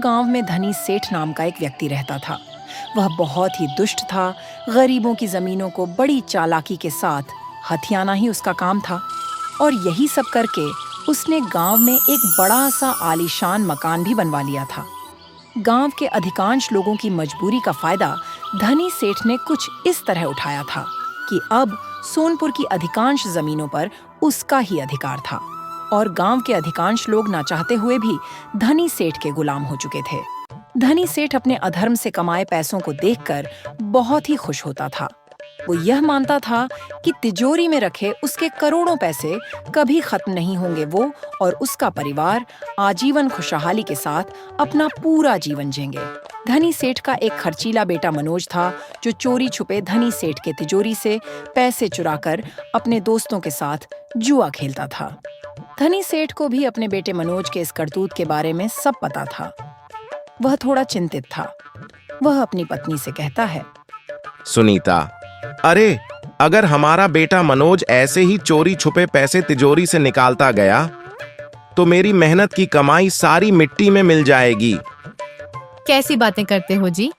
गांव में धनी सेठ नाम का एक व्यक्ति रहता था। वह बहुत ही दुष्ट था। गरीबों की जमीनों को बड़ी चालाकी के साथ हथियाना ही उसका काम था। और यही सब करके उसने गांव में एक बड़ा सा आलीशान मकान भी बनवा लिया था। गांव के अधिकांश लोगों की मजबूरी का फायदा धनी सेठ ने कुछ इस तरह उठाया था कि अब सोनपुर की अधिकांश जमीनों पर उसका ही अधिकार था और गांव के अधिकांश लोग ना चाहते हुए भी धनी सेठ के गुलाम हो चुके थे। धनी सेठ अपने अधर्म से कमाए पैसों को देखकर बहुत ही खुश होता था। वो यह मानता था कि तिजोरी में रखे उसके करोड़ों पैसे कभी खत्म नहीं होंगे। वो और उसका परिवार आजीवन खुशहाली के साथ अपना पूरा जीवन जिएंगे। धनी सेठ का एक खर्चीला बेटा मनोज था, जो चोरी छुपे धनी सेठ के तिजोरी से पैसे चुराकर अपने दोस्तों के साथ जुआ खेलता था। धनी सेठ को भी अपने बेटे मनोज के इस करतूत के बारे में सब पता था। वह थोड़ा चिंतित था। वह अपनी पत्नी से कहता है, सुनीता, अरे अगर हमारा बेटा मनोज ऐसे ही चोरी छुपे पैसे तिजोरी से निकालता गया तो मेरी मेहनत की कमाई सारी मिट्टी में मिल जाएगी। कैसी बातें करते हो जी?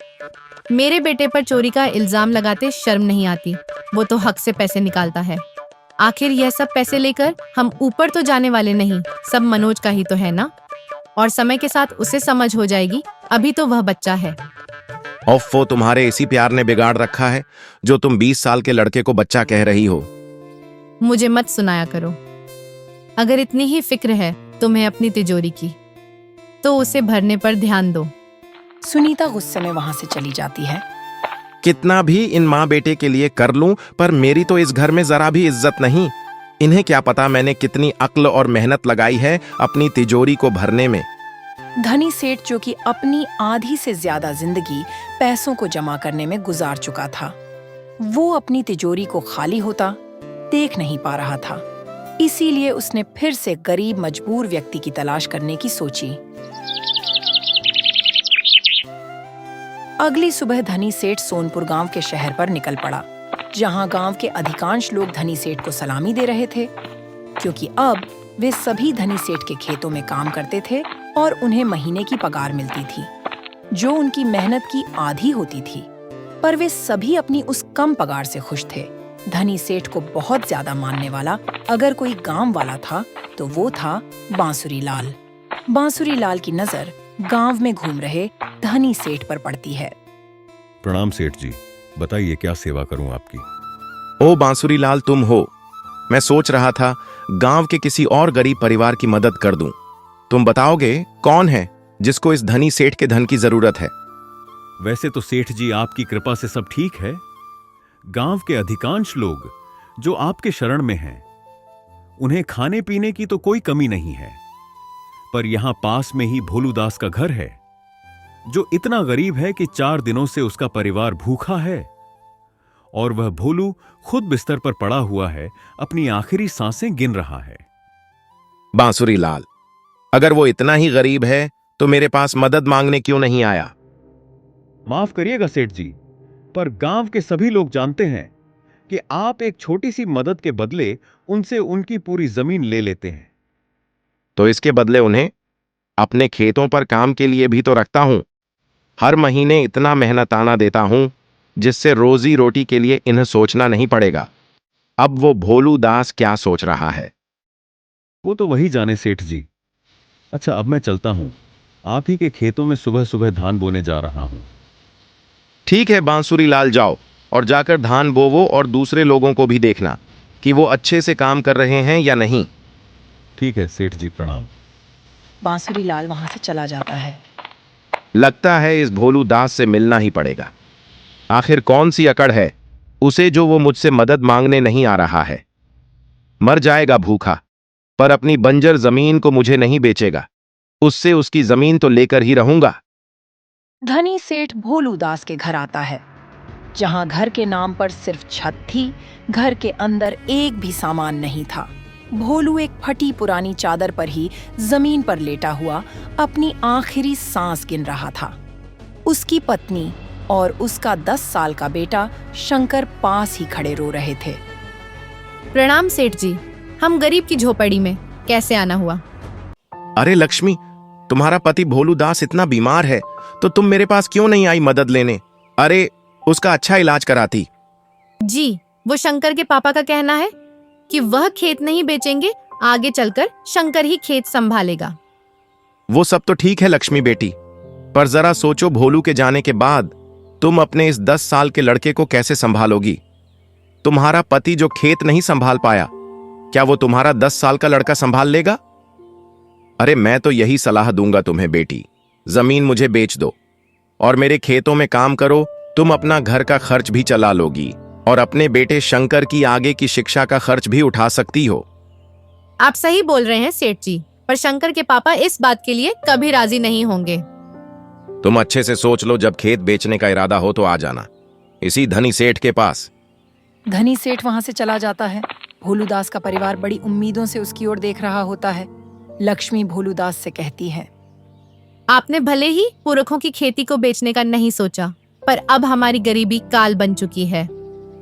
मेरे बेटे पर चोरी का इल्जाम लगाते शर्म नहीं आती। वो तो हक से पैसे निकालता है। आखिर यह सब पैसे लेकर हम ऊपर तो जाने वाले नहीं, सब मनोज का ही तो है ना। और समय के साथ उसे समझ हो जाएगी, अभी तो वह बच्चा है। ओफ़ो, तुम्हारे इसी प्यार ने बिगाड़ रखा है जो तुम 20 साल के लड़के को बच्चा कह रही हो। मुझे मत सुनाया करो। अगर इतनी ही फिक्र है तुम्हें अपनी तिजोरी की, तो उसे भरने पर ध्यान दो। सुनीता गुस्से में वहां से चली जाती है। कितना भी इन माँ बेटे के लिए कर लूं, पर मेरी तो इस घर में जरा भी इज्जत नहीं। इन्हें क्या पता मैंने कितनी अक्ल और मेहनत लगाई है अपनी तिजोरी को भरने में। धनी सेठ, जो कि अपनी आधी से ज्यादा जिंदगी पैसों को जमा करने में गुजार चुका था, वो अपनी तिजोरी को खाली होता देख नहीं पा रहा था। इसीलिए उसने फिर से गरीब मजबूर व्यक्ति की तलाश करने की सोची। अगली सुबह धनी सेठ सोनपुर गांव के शहर पर निकल पड़ा, जहां गांव के अधिकांश लोग धनी सेठ को सलामी दे रहे थे, क्योंकि अब वे सभी धनी सेठ के खेतों में काम करते थे और उन्हें महीने की पगार मिलती थी, जो उनकी मेहनत की आधी होती थी। पर वे सभी अपनी उस कम पगार से खुश थे। धनी सेठ को बहुत ज्यादा मानने वाला अगर कोई गांव वाला था तो वो था बांसुरी लाल। बांसुरी लाल की नजर गांव में घूम रहे धनी सेठ पर पड़ती है। प्रणाम सेठ जी, बताइए क्या सेवा करूं आपकी। ओ बांसुरी लाल, तुम हो। मैं सोच रहा था गांव के किसी और गरीब परिवार की मदद कर दूं। तुम बताओगे कौन है जिसको इस धनी सेठ के धन की जरूरत है? वैसे तो सेठ जी आपकी कृपा से सब ठीक है। गांव के अधिकांश लोग जो आपके शरण में हैं, उन्हें खाने पीने की तो कोई कमी नहीं है। पर यहां पास में ही भोलूदास का घर है, जो इतना गरीब है कि 4 दिनों से उसका परिवार भूखा है और वह भोलू खुद बिस्तर पर पड़ा हुआ है, अपनी आखिरी सांसें गिन रहा है। बांसुरी लाल, अगर वो इतना ही गरीब है तो मेरे पास मदद मांगने क्यों नहीं आया? माफ करिएगा सेठ जी, पर गांव के सभी लोग जानते हैं कि आप एक छोटी सी मदद के बदले उनसे उनकी पूरी जमीन ले लेते हैं। तो इसके बदले उन्हें अपने खेतों पर काम के लिए भी तो रखता हूं। हर महीने इतना मेहनताना देता हूं जिससे रोजी रोटी के लिए इन्हें सोचना नहीं पड़ेगा। अब वो भोलू दास क्या सोच रहा है? वो तो वही जाने सेठ जी। अच्छा, अब मैं चलता हूं। आप ही के खेतों में सुबह सुबह धान बोने जा रहा हूं। ठीक है बांसुरी लाल, जाओ और जाकर धान बोवो और दूसरे लोगों को भी देखना कि वो अच्छे से काम कर रहे हैं या नहीं। ठीक है सेठ जी, प्रणाम। बांसुरी लाल वहां से चला जाता है। लगता है इस भोलू दास से मिलना ही पड़ेगा। आखिर कौन सी अकड़ है उसे जो वो मुझसे मदद मांगने नहीं आ रहा है। मर जाएगा भूखा, पर अपनी बंजर जमीन को मुझे नहीं बेचेगा। उससे उसकी जमीन तो लेकर ही रहूंगा। धनी सेठ भोलू दास के घर आता है, जहां घर के नाम पर सिर्फ छत थी। घर के अंदर एक भी सामान नहीं था। भोलू एक फटी पुरानी चादर पर ही जमीन पर लेटा हुआ अपनी आखिरी सांस गिन रहा था। उसकी पत्नी और उसका 10 साल का बेटा शंकर पास ही खड़े रो रहे थे। प्रणाम सेठ जी, हम गरीब की झोपड़ी में कैसे आना हुआ? अरे लक्ष्मी, तुम्हारा पति भोलू दास इतना बीमार है तो तुम मेरे पास क्यों नहीं आई मदद लेने? अरे उसका अच्छा इलाज कराती। जी, वो शंकर के पापा का कहना है कि वह खेत नहीं बेचेंगे, आगे चलकर शंकर ही खेत संभालेगा। वो सब तो ठीक है लक्ष्मी बेटी, पर जरा सोचो भोलू के जाने के बाद तुम अपने इस 10 साल के लड़के को कैसे संभालोगी? तुम्हारा पति जो खेत नहीं संभाल पाया, क्या वो तुम्हारा 10 साल का लड़का संभाल लेगा? अरे मैं तो यही सलाह दूंगा तुम्हें बेटी, जमीन मुझे बेच दो और मेरे खेतों में काम करो। तुम अपना घर का खर्च भी चला लोगी और अपने बेटे शंकर की आगे की शिक्षा का खर्च भी उठा सकती हो। आप सही बोल रहे हैं सेठ जी, पर शंकर के पापा इस बात के लिए कभी राजी नहीं होंगे। तुम अच्छे से सोच लो, जब खेत बेचने का इरादा हो तो आ जाना इसी धनी सेठ के पास। धनी सेठ वहां से चला जाता है। भोलूदास का परिवार बड़ी उम्मीदों से उसकी ओर देख रहा होता है। लक्ष्मी भोलूदास से कहती है, आपने भले ही पुरखों की खेती को बेचने का नहीं सोचा, पर अब हमारी गरीबी काल बन चुकी है।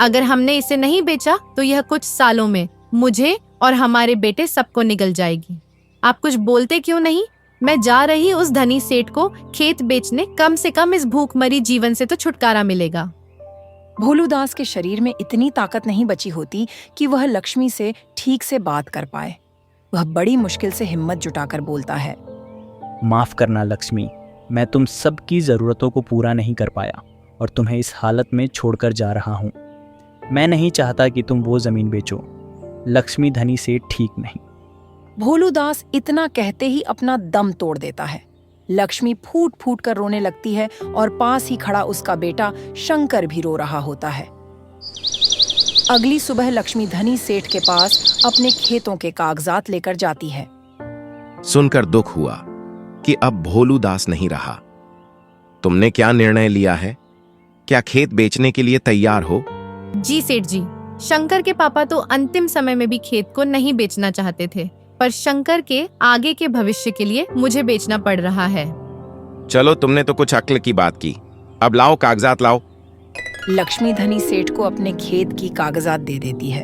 अगर हमने इसे नहीं बेचा तो यह कुछ सालों में मुझे और हमारे बेटे सबको निगल जाएगी। आप कुछ बोलते क्यों नहीं? मैं जा रही उस धनी सेठ को खेत बेचने, कम से कम इस भूखमरी जीवन से तो छुटकारा मिलेगा। भोलूदास के शरीर में इतनी ताकत नहीं बची होती कि वह लक्ष्मी से ठीक से बात कर पाए। वह बड़ी मुश्किल से हिम्मत जुटाकर बोलता है, माफ करना लक्ष्मी, मैं तुम सबकी ज़रूरतों को पूरा नहीं कर पाया और तुम्हें इस हालत में छोड़कर जा रहा हूँ। मैं नहीं चाहता कि तुम वो ज़मीन बेचो। लक्ष्मी धनी से ठीक नहीं। भोलूदास इतना कहते ही अपना दम तोड़ देता है। लक्ष्मी फूट फूट कर रोने लगती है और पास ही खड़ा उसका बेटा शंकर भी रो रहा होता है। अगली सुबह लक्ष्मी धनी सेठ के पास अपने खेतों के कागजात लेकर जाती है। सुनकर दुख हुआ कि अब भोलू दास नहीं रहा। तुमने क्या निर्णय लिया है? क्या खेत बेचने के लिए तैयार हो? जी सेठ जी, शंकर के पापा तो अंतिम समय में भी खेत को नहीं बेचना चाहते थे, पर शंकर के आगे के भविष्य के लिए मुझे बेचना पड़ रहा है। चलो, तुमने तो कुछ अक्ल की बात की। अब लाओ, कागजात लाओ। लक्ष्मी धनी सेठ को अपने खेत की कागजात दे देती है।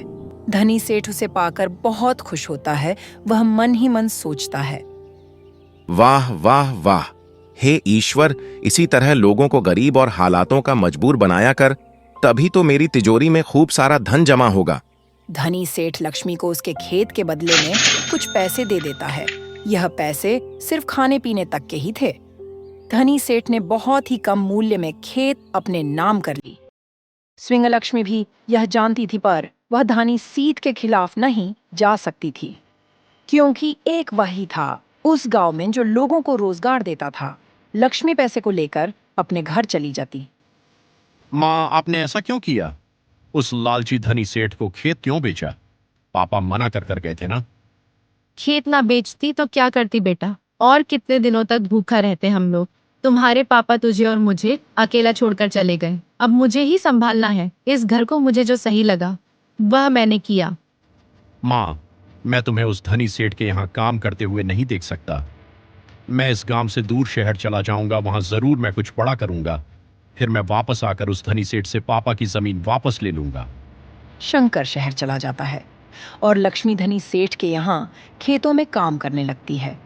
धनी सेठ उसे पाकर बहुत खुश होता है। वह मन ही मन सोचता है, वाह वाह वाह, हे ईश्वर, इसी तरह लोगों को गरीब और हालातों का मजबूर बनाया कर, तभी तो मेरी तिजोरी में खूब सारा धन जमा होगा। धनी सेठ लक्ष्मी को उसके खेत के बदले में कुछ पैसे दे देता है। यह पैसे सिर्फ खाने पीने तक के ही थे। धनी सेठ ने बहुत ही कम मूल्य में खेत अपने नाम कर ली। स्विंगलक्ष्मी भी यह जानती थी, पर वह धनी सीत के खिलाफ नहीं जा सकती थी, क्योंकि एक वही था उस गांव में जो लोगों को रोजगार देता था। लक्ष्मी पैसे को लेकर अपने घर चली जाती। माँ, आपने ऐसा क्यों किया? उस लालची धनी सेठ को खेत क्यों बेचा? पापा मना कर कर गए थे ना। खेत ना बेचती तो क्या करती बेटा? और कितने दिनों तक भूखा रहते हम लोग? तुम्हारे पापा तुझे और मुझे अकेला छोड़कर चले गए। अब मुझे ही संभालना है इस घर को। मुझे जो सही लगा वह मैंने किया। माँ, मैं तुम्हें उस धनी सेठ के यहाँ काम करते हुए नहीं देख सकता। मैं इस गांव से दूर शहर चला जाऊंगा, वहां जरूर मैं कुछ बड़ा करूंगा। फिर मैं वापस आकर उस धनी सेठ से पापा की जमीन वापस ले लूंगा। शंकर शहर चला जाता है और लक्ष्मी धनी सेठ के यहाँ खेतों में काम करने लगती है।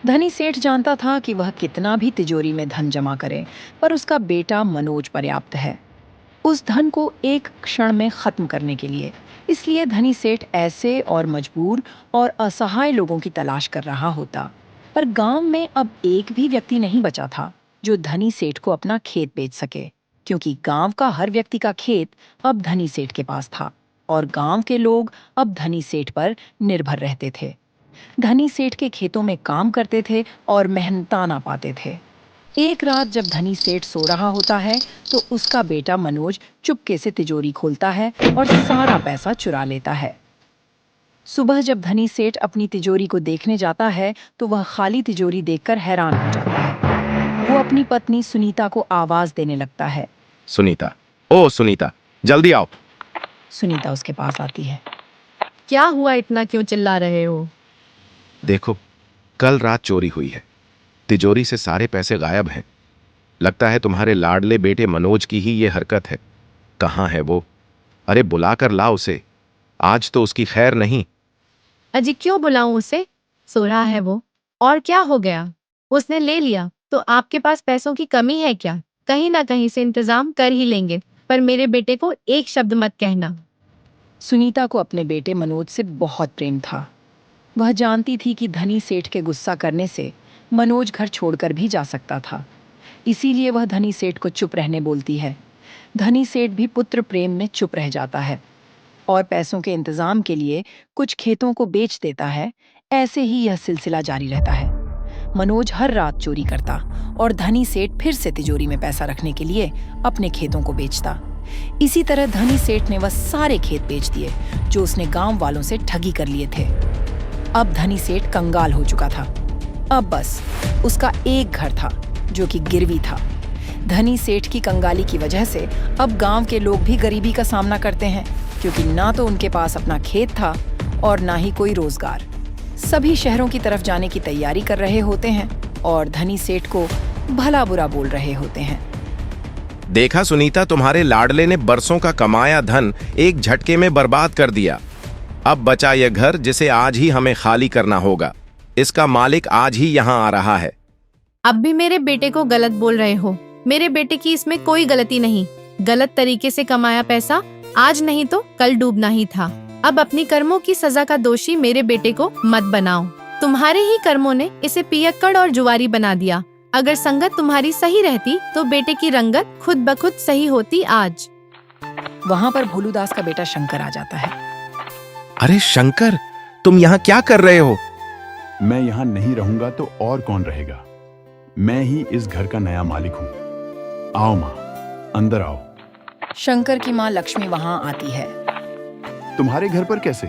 धनी सेठ जानता था कि वह कितना भी तिजोरी में धन जमा करे, पर उसका बेटा मनोज पर्याप्त है उस धन को एक क्षण में खत्म करने के लिए। इसलिए धनी सेठ ऐसे और मजबूर और असहाय लोगों की तलाश कर रहा होता। पर गांव में अब एक भी व्यक्ति नहीं बचा था जो धनी सेठ को अपना खेत बेच सके, क्योंकि गांव का हर व्यक्ति का खेत अब धनी सेठ के पास था और गांव के लोग अब धनी सेठ पर निर्भर रहते थे। धनी सेठ के खेतों में काम करते थे और मेहनताना पाते थे। एक रात जब धनी सेठ सो रहा होता है तो उसका बेटा मनोज चुपके से तिजोरी खोलता है और सारा पैसा चुरा लेता है। सुबह जब धनी सेठ अपनी तिजोरी को देखने जाता है तो वह खाली तिजोरी देखकर हैरान हो जाता है। वो अपनी पत्नी सुनीता को आवाज देने लगता है। सुनीता, ओ सुनीता, जल्दी आओ। सुनीता उसके पास आती है। क्या हुआ? इतना क्यों चिल्ला रहे हो? देखो, कल रात चोरी हुई है। तिजोरी से सारे पैसे गायब हैं। लगता है तुम्हारे लाडले बेटे मनोज की ही ये हरकत है। कहाँ है वो? अरे बुलाकर ला उसे। आज तो उसकी खैर नहीं। अजी क्यों बुलाऊं उसे? सो रहा है वो। और क्या हो गया? उसने ले लिया तो आपके पास पैसों की कमी है क्या? कहीं ना कहीं से इंतजाम कर ही लेंगे, पर मेरे बेटे को एक शब्द मत कहना। सुनीता को अपने बेटे मनोज से बहुत प्रेम था। वह जानती थी कि धनी सेठ के गुस्सा करने से मनोज घर छोड़कर भी जा सकता था। इसीलिए वह धनी सेठ को चुप रहने बोलती है। धनी सेठ भी पुत्र प्रेम में चुप रह जाता है और पैसों के इंतजाम के लिए कुछ खेतों को बेच देता है। ऐसे ही यह सिलसिला जारी रहता है। मनोज हर रात चोरी करता और धनी सेठ फिर से तिजोरी में पैसा रखने के लिए अपने खेतों को बेचता। इसी तरह धनी सेठ ने वह सारे खेत बेच दिए जो उसने गांव वालों से ठगी कर लिए थे। अब धनी सेठ कंगाल हो चुका था। अब बस उसका एक घर था जो कि गिरवी था। धनी सेठ की कंगाली की वजह से अब गांव के लोग भी गरीबी का सामना करते हैं, क्योंकि ना तो उनके पास अपना खेत था और ना ही कोई रोजगार। सभी शहरों की तरफ जाने की तैयारी कर रहे होते हैं और धनी सेठ को भला बुरा बोल रहे होते हैं। देखा सुनीता, तुम्हारे लाडले ने बरसों का कमाया धन एक झटके में बर्बाद कर दिया। अब बचा यह घर जिसे आज ही हमें खाली करना होगा। इसका मालिक आज ही यहाँ आ रहा है। अब भी मेरे बेटे को गलत बोल रहे हो। मेरे बेटे की इसमें कोई गलती नहीं। गलत तरीके से कमाया पैसा आज नहीं तो कल डूबना ही था। अब अपनी कर्मों की सजा का दोषी मेरे बेटे को मत बनाओ। तुम्हारे ही कर्मों ने इसे पियक्कड़ और जुआरी बना दिया। अगर संगत तुम्हारी सही रहती तो बेटे की रंगत खुद ब खुद सही होती आज। वहां पर भोलूदास का बेटा शंकर आ जाता है। अरे शंकर, तुम यहाँ क्या कर रहे हो? मैं यहाँ नहीं रहूंगा तो और कौन रहेगा? मैं ही इस घर का नया मालिक हूँ। आओ माँ, अंदर आओ। शंकर की माँ लक्ष्मी वहां आती है। तुम्हारे घर पर कैसे?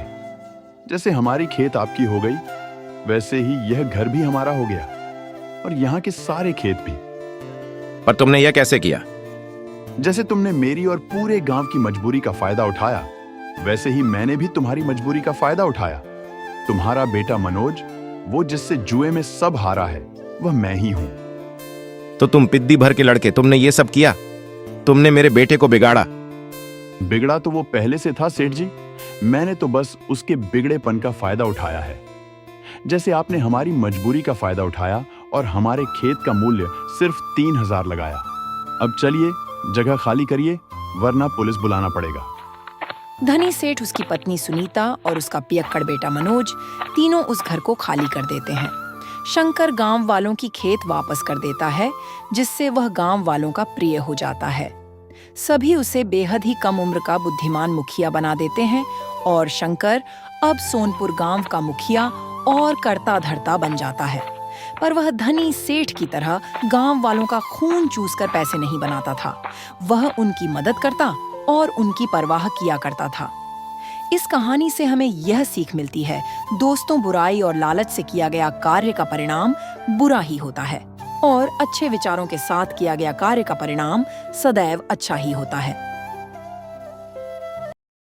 जैसे हमारी खेत आपकी हो गई, वैसे ही यह घर भी हमारा हो गया और यहाँ के सारे खेत भी। पर तुमने यह कैसे किया? जैसे तुमने मेरी और पूरे गांव की मजबूरी का फायदा उठाया, वैसे ही मैंने भी तुम्हारी मजबूरी का फायदा उठाया। तुम्हारा बेटा मनोज, वो जिससे जुए में सब हारा है, वह मैं ही हूं। तो तुम पिद्दी भर के लड़के, तुमने ये सब किया? तुमने मेरे बेटे को बिगाड़ा। बिगड़ा तो वो पहले से था सेठ जी। मैंने तो बस उसके बिगड़ेपन का फायदा उठाया है। जैसे आपने हमारी मजबूरी का फायदा उठाया और हमारे खेत का मूल्य सिर्फ 3000 लगाया। अब चलिए जगह खाली करिए, वरना पुलिस बुलाना पड़ेगा। धनी सेठ, उसकी पत्नी सुनीता और उसका पियक्कड़ बेटा मनोज तीनों उस घर को खाली कर देते हैं। शंकर गांव वालों की खेत वापस कर देता है, जिससे वह गांव वालों का प्रिय हो जाता है। सभी उसे बेहद ही कम उम्र का बुद्धिमान मुखिया बना देते हैं और शंकर अब सोनपुर गांव का मुखिया और करता धरता बन जाता है। पर वह धनी सेठ की तरह गांव वालों का खून चूसकर पैसे नहीं बनाता था। वह उनकी मदद करता और उनकी परवाह किया करता था। इस कहानी से हमें यह सीख मिलती है, दोस्तों, बुराई और लालच से किया गया कार्य का परिणाम बुरा ही होता है और अच्छे विचारों के साथ किया गया कार्य का परिणाम सदैव अच्छा ही होता है।